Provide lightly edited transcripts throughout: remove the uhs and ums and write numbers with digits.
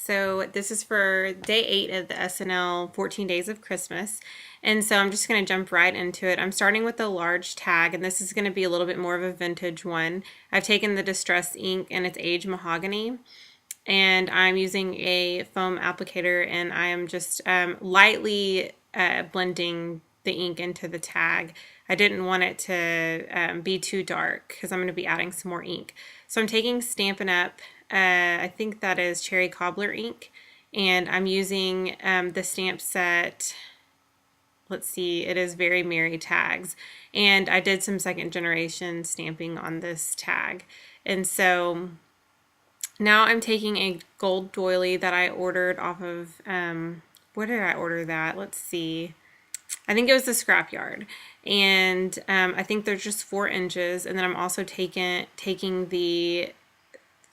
So this is for day 8 of the SNL 14 Days of Christmas. And so I'm just going to jump right into it. I'm starting with a large tag, and this is going to be a little bit more of a vintage one. I've taken the Distress ink, and it's aged mahogany. And I'm using a foam applicator, and I am just lightly blending the ink into the tag. I didn't want it to be too dark because I'm going to be adding some more ink. So I'm taking Stampin' Up! I think that is Cherry Cobbler ink, and I'm using the stamp set. Let's see, it is Very Merry tags, and I did some second generation stamping on this tag. And so now I'm taking a gold doily that I ordered off of, where did I order that? Let's see. I think it was the scrapyard, and I think they're just 4 inches. And then I'm also taking the,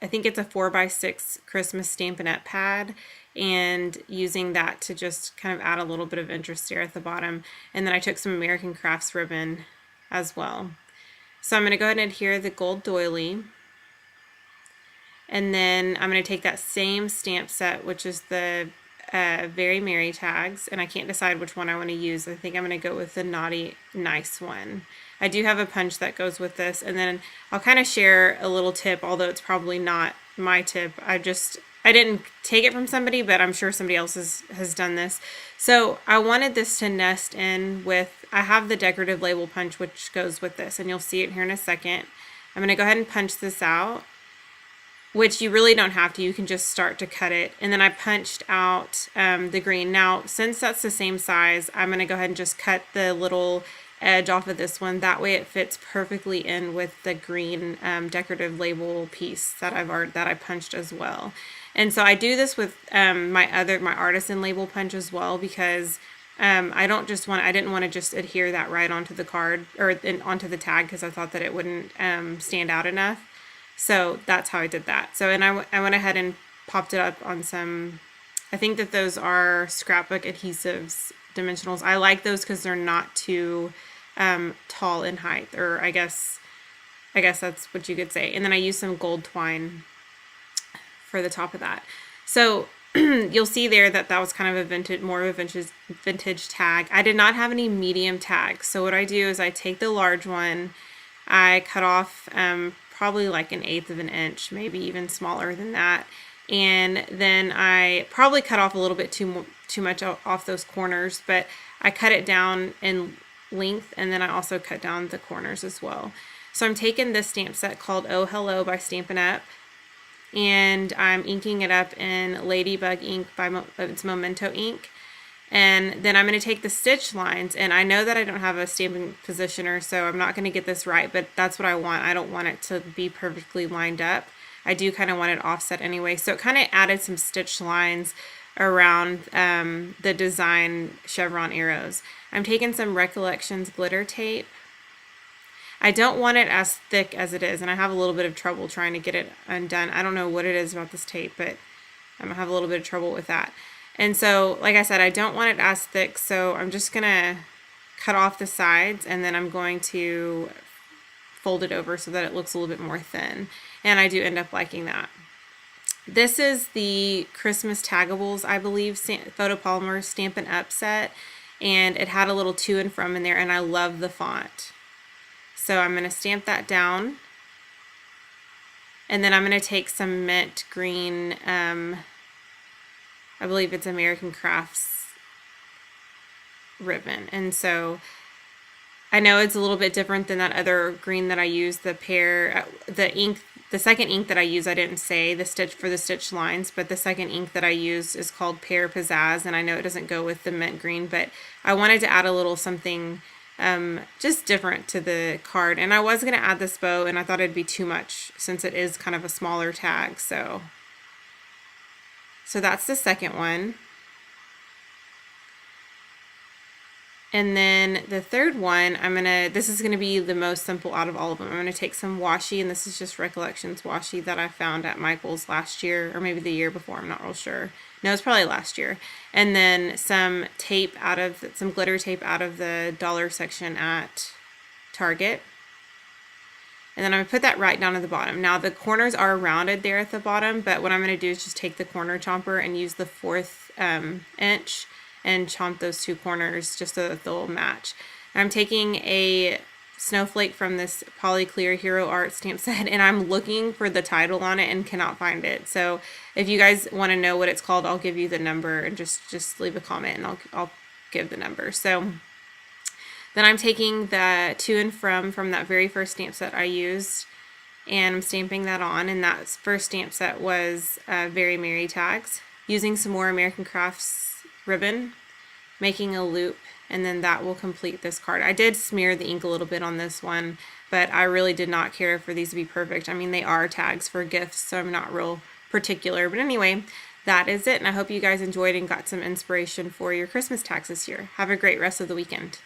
I think it's a 4x6 Christmas Stampin' Up! Pad, and using that to just kind of add a little bit of interest there at the bottom. And then I took some American Crafts ribbon as well. So I'm going to go ahead and adhere the gold doily. And then I'm going to take that same stamp set, which is the Very Merry tags, and I can't decide which one I want to use. I think I'm going to go with the Naughty Nice one. I do have a punch that goes with this, and then I'll kind of share a little tip, although it's probably not my tip. I didn't take it from somebody, but I'm sure somebody else has done this. So I wanted this to nest in with, I have the decorative label punch which goes with this, and you'll see it here in a second. I'm going to go ahead and punch this out, which you really don't have to. You can just start to cut it. And then I punched out the green. Now, since that's the same size, I'm going to go ahead and just cut the little edge off of this one. That way it fits perfectly in with the green decorative label piece that I punched as well. And so I do this with my artisan label punch as well, because I didn't want to just adhere that right onto the card or onto the tag, because I thought that it wouldn't stand out enough. So that's how I did that. So, and I went ahead and popped it up on some, I think that those are scrapbook adhesives dimensionals. I like those because they're not too tall in height, or I guess that's what you could say. And then I used some gold twine for the top of that. So you'll see there that was kind of more of a vintage tag. I did not have any medium tags. So what I do is I take the large one, I cut off probably like 1/8 of an inch, maybe even smaller than that. And then I probably cut off a little bit too much off those corners, but I cut it down in length, and then I also cut down the corners as well. So I'm taking this stamp set called Oh Hello by Stampin' Up! And I'm inking it up in Ladybug ink it's Memento ink. And then I'm going to take the stitch lines, and I know that I don't have a stamping positioner, so I'm not going to get this right, but that's what I want. I don't want it to be perfectly lined up. I do kind of want it offset anyway. So it kind of added some stitch lines around the design chevron arrows. I'm taking some Recollections glitter tape. I don't want it as thick as it is, and I have a little bit of trouble trying to get it undone. I don't know what it is about this tape, but I'm going to have a little bit of trouble with that. And so, like I said, I don't want it as thick, so I'm just going to cut off the sides, and then I'm going to fold it over so that it looks a little bit more thin. And I do end up liking that. This is the Christmas Taggables, I believe, Photopolymer Stampin' Up! Set, and it had a little to and from in there, and I love the font. So I'm going to stamp that down, and then I'm going to take some mint green, I believe it's American Crafts ribbon. And so I know it's a little bit different than that other green that I used, the second ink that I use, I didn't say the stitch lines, but the second ink that I used is called Pear Pizzazz, and I know it doesn't go with the mint green, but I wanted to add a little something just different to the card. And I was going to add this bow, and I thought it'd be too much since it is kind of a smaller tag. So that's the second one. And then the third one, this is going to be the most simple out of all of them. I'm going to take some washi, and this is just Recollections washi that I found at Michael's last year, or maybe the year before, I'm not real sure. No, it's probably last year. And then some glitter tape out of the dollar section at Target. And then I'm going to put that right down at the bottom. Now the corners are rounded there at the bottom, but what I'm going to do is just take the corner chomper and use the 4th inch and chomp those 2 corners just so that they'll match. I'm taking a snowflake from this Polyclear Hero Art stamp set, and I'm looking for the title on it and cannot find it. So if you guys want to know what it's called, I'll give you the number, and just leave a comment and I'll give the number. So then I'm taking the to and from that very first stamp set I used, and I'm stamping that on, and that first stamp set was Very Merry tags, using some more American Crafts ribbon, making a loop, and then that will complete this card. I did smear the ink a little bit on this one, but I really did not care for these to be perfect. I mean, they are tags for gifts, so I'm not real particular. But anyway, that is it, and I hope you guys enjoyed and got some inspiration for your Christmas tags this year. Have a great rest of the weekend.